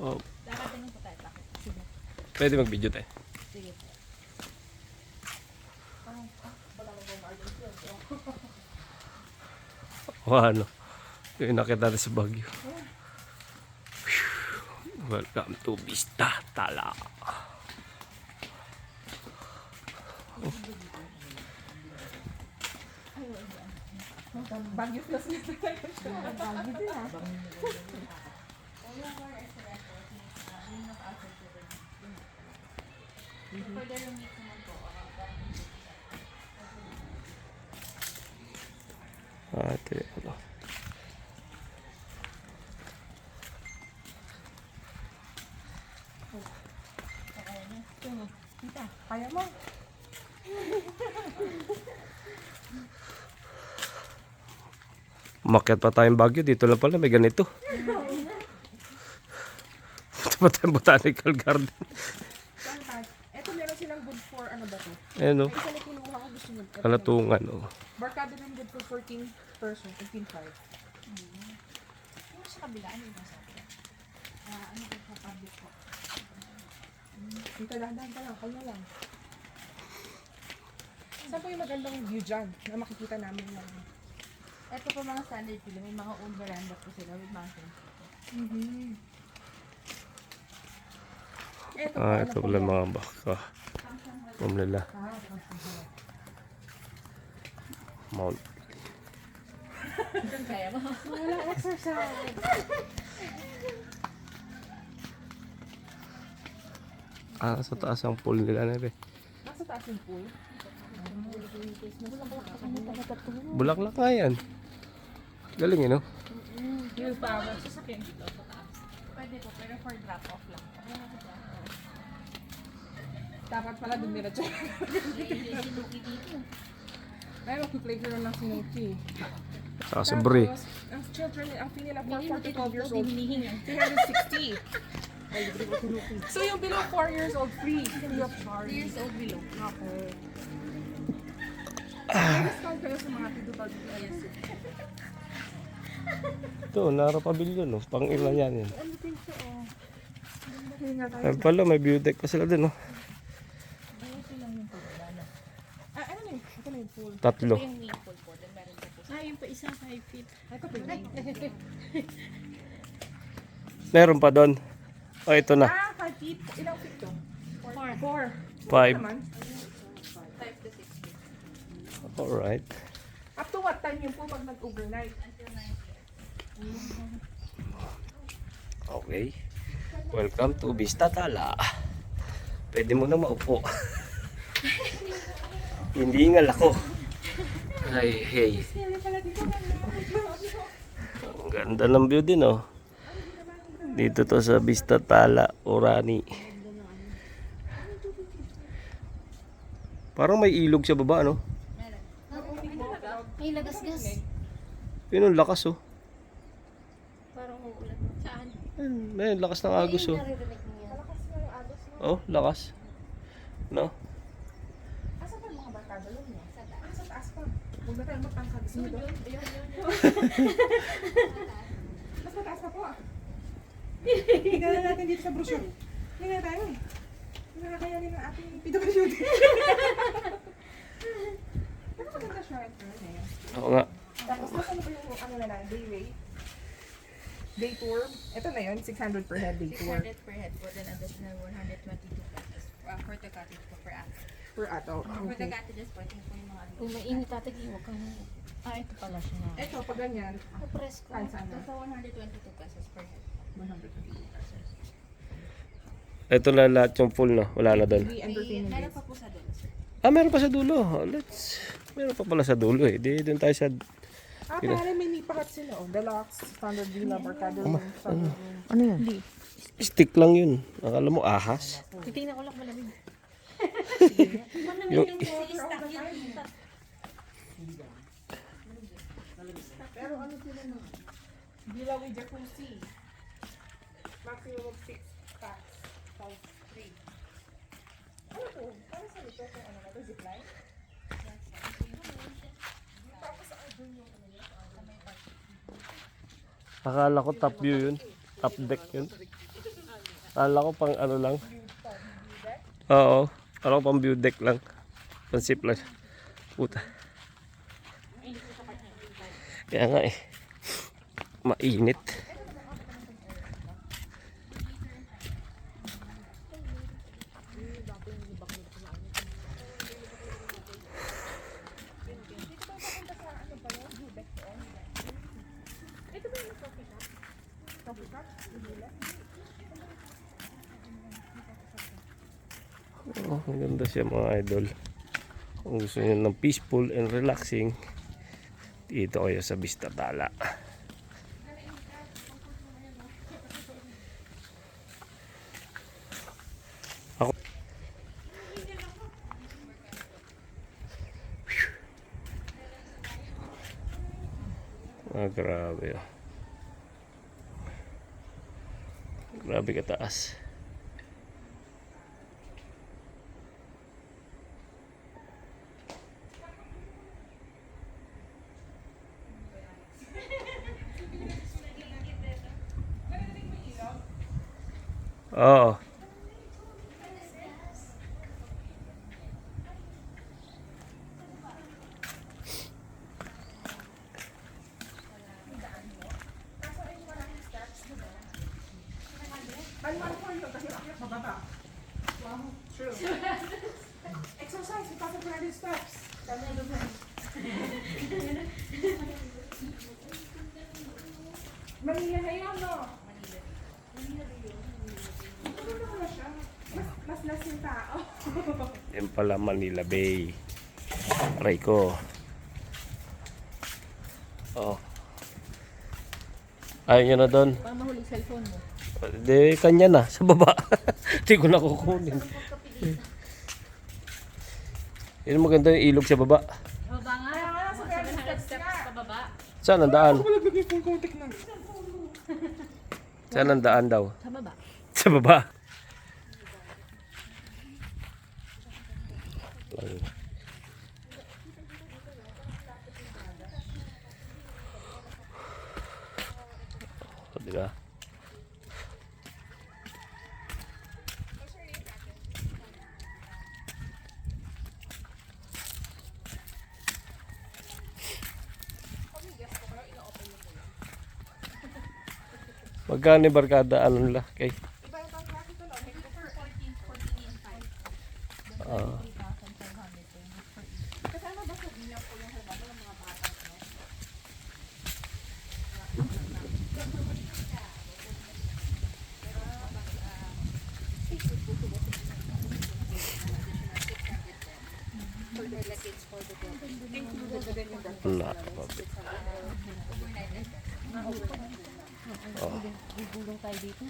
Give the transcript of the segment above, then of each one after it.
Oh, Darating po tayo. Bakit? Sige. pwede mag-video tayo. Sige. O ano, yung nakita natin sa Baguio. Welcome to Vista Tala. Baguio plus na Baguio din ha. Ate, ano. Tita, kaya mo. Umakyat pa tayong Baguio. Dito lang pala may ganito. Punta pa tayong botanical garden. Ito meron silang good for ano ba to? Ayan o. May isa na kinuha ko gusto nyo. Kalatungan o. Barkada rin good for 14 person, 15.5. Yung sa kabila, ano yung masabi? Ano yung public po? Dito dahan-dahan ka lang, kanya lang. Saan po yung magandang view dyan na makikita namin lang? Ito po mga standard pila. May mga old veranda po sila with mountain. Ito Ito pala mga baka. Room nila. Mount. Kaya mo? Wala exercise. Sa taas ang pool nila na rin. Nasa taas yung pool. Bulaklak nga yan. Galing no? View power. Sasakyan dito sa taas. Pwede po, pero for drop-off lang. Dapat pala dumiretso. Ay, makiplay ko lang ng sinuki. Saka sa Bri. Tapos, ang children, ang fee nila for 4 to 12 years old, Hinihingi. 360. So yung below 4 years old, free. Free of 3 charge. years old below. Okay. May discount kayo sa mga titutal. Ito, Nara Pavilion no. Pang ilan yan yan. Ano din siya, oh. Hindi nga tayo. Ay pala, may view deck pa sila din no. Ano na yun? Ito na yung pool. Tatlo. Yung main pool po. Then meron po po. Yung pa isang 5 feet. Ito po yung Meron pa doon. O ito na. 5 feet. Ilang feet to? 4. 5. Naman. 5 to 6 feet. Alright. Up to what time yung pool pag nag-overnight? Until 9. Okay. Welcome to Vista Tala. Pwede mo na maupo. Hindi nga ako. Ay, hey. Ang ganda ng view din, oh. Dito to sa Vista Tala, Orani. Parang may ilog sa baba, no? May lagas-gas. Yun ang lakas, oh. Parang uulan. Saan? May lakas ng agos, oh. Naririnig mo yan. Oh, lakas. No? Asa pa yung mga barkada lang niya? Sa taas pa. Huwag na tayo magtangkad. Gusto nyo doon? Mas mataas pa po ah. Tingnan na natin dito sa brochure. Tingnan na tayo eh. Hindi na kakayanin ng ating PWD. Pero maganda siya ito na yan. Oo nga. Tapos nasa ano ba yung ano na lang, day rate? Day tour. Ito na yun, 600 per head day tour. 600 per head po. Then additional 122 pesos for the cottage po per act. Per adult. For the Okay. cottages po, ito po yung mga ano. Kung mainit tatag, iwag kang... ito pala siya. Ito, pag ganyan, Press ko. kahit saan na. Ito 122 pesos per head. 150 pesos. Ito na lahat yung full, no? Wala na doon. Free entertainment Meron days. pa po sa doon, sir. Meron pa sa dulo. Meron pa pala sa dulo, eh. Di doon tayo sa... Pare, may nipakat sila. Oh. Deluxe, standard villa, barkada room, standard room. Ano yan? Stick lang yun. Akala mo ahas? Titingnan ko lang malamig. Yung, Pero ano sila no? Villa with jacuzzi. Maximum of 6 packs. Times 3. Ano to? Para sa ito kung ano na to? Zipline? Tapos sa doon yung ano yun? akala ko top view yun. Top deck yun. Akala ko pang ano lang. Oo. Akala ko pang view deck lang. Pang zip lang. Puta. Kaya nga eh. Mainit. Oh, maganda siya mga idol. Kung gusto niyo ng peaceful and relaxing, dito kayo sa Vista Tala. Ako grabe oh. Grabe kataas. Oo. True. Exercise because of 100 steps. Manila na yun, no? Ano na siya? Mas less yung tao. Yan pala Manila Bay. Aray ko. Oh. Ayaw nyo na doon. Para mahulog cellphone mo. Di, kanya na. Sa baba. Di ko na kukunin. Yun maganda yung ilog sa baba. Baba nga. Kaya nga, sa 700 steps sa baba. Saan ang daan? wala bigay full contact na. Saan ang daan daw? Sa baba. Sa baba. O, diba? Magkano yung barkada ano nila kay? Gugulong tayo dito.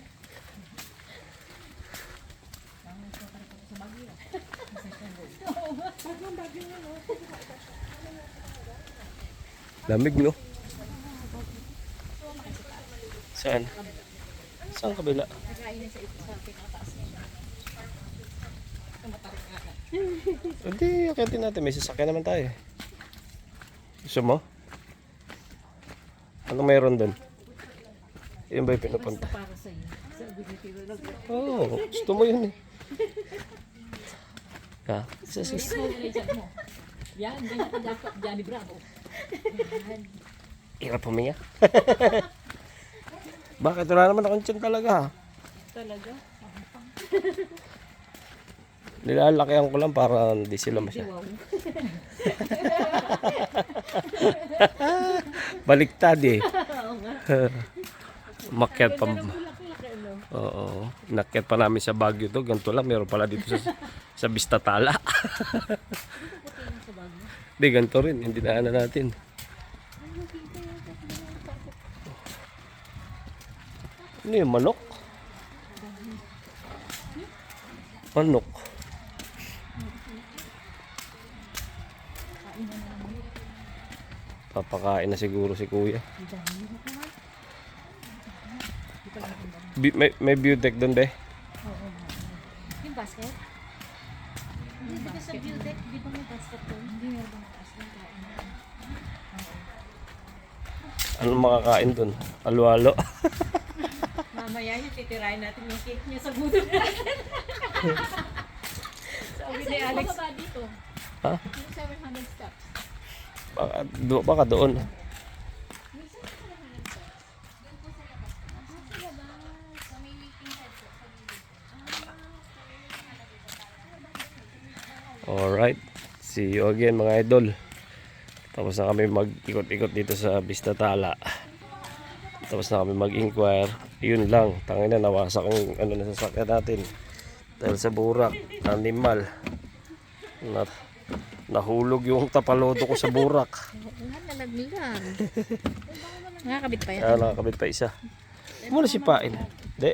Lamig no? Saan? Saan kabila? Nagkain sa ito sa pinakataas niya. Hindi, akitin natin. May sasakyan naman tayo. Gusto mo? Ano mayroon doon? Yun ba yung pinupunta? Para sa iyo. Sa binitiro lang. Oo, gusto mo yun eh. Ha? Ito yung legend mo. Yan, ganyan ka dapat. Johnny Bravo. Yan. Hirap huminga. Bakit? Wala naman akong tiyan talaga. Talaga? Nilalakihan ko lang para hindi sila masya. Wow. Baliktad eh. Oo nga. Makyat pa. Laki-laki, no? Oo. Nakyat pa namin sa Baguio to. Ganito lang. Meron pala dito sa Vista Tala. Hindi, ganito rin. Hindi naanan natin. Ano yung manok? Manok. Papakain na siguro si kuya. May view deck doon be? Yung basket? Hindi ba sa view deck, di ba may basket doon? Hindi meron bang basket kain? Ano makakain doon? Alo-alo. Mamaya niya, titirahin natin yung cake niya sa budol natin. Sabi ni Alex. Baka dito. Ha? Yung 700 steps. Baka doon. Alright. See you again mga idol. Tapos na kami mag-ikot-ikot dito sa Vista Tala. Tapos na kami mag-inquire. Yun lang. Tangina, nawasak ang na sasakyan natin. Dahil sa burak. Animal. Nahulog yung tapalodo ko sa burak. Nalaglag. Nakakabit pa yan. Nakakabit pa isa. Muna sipain. Hindi.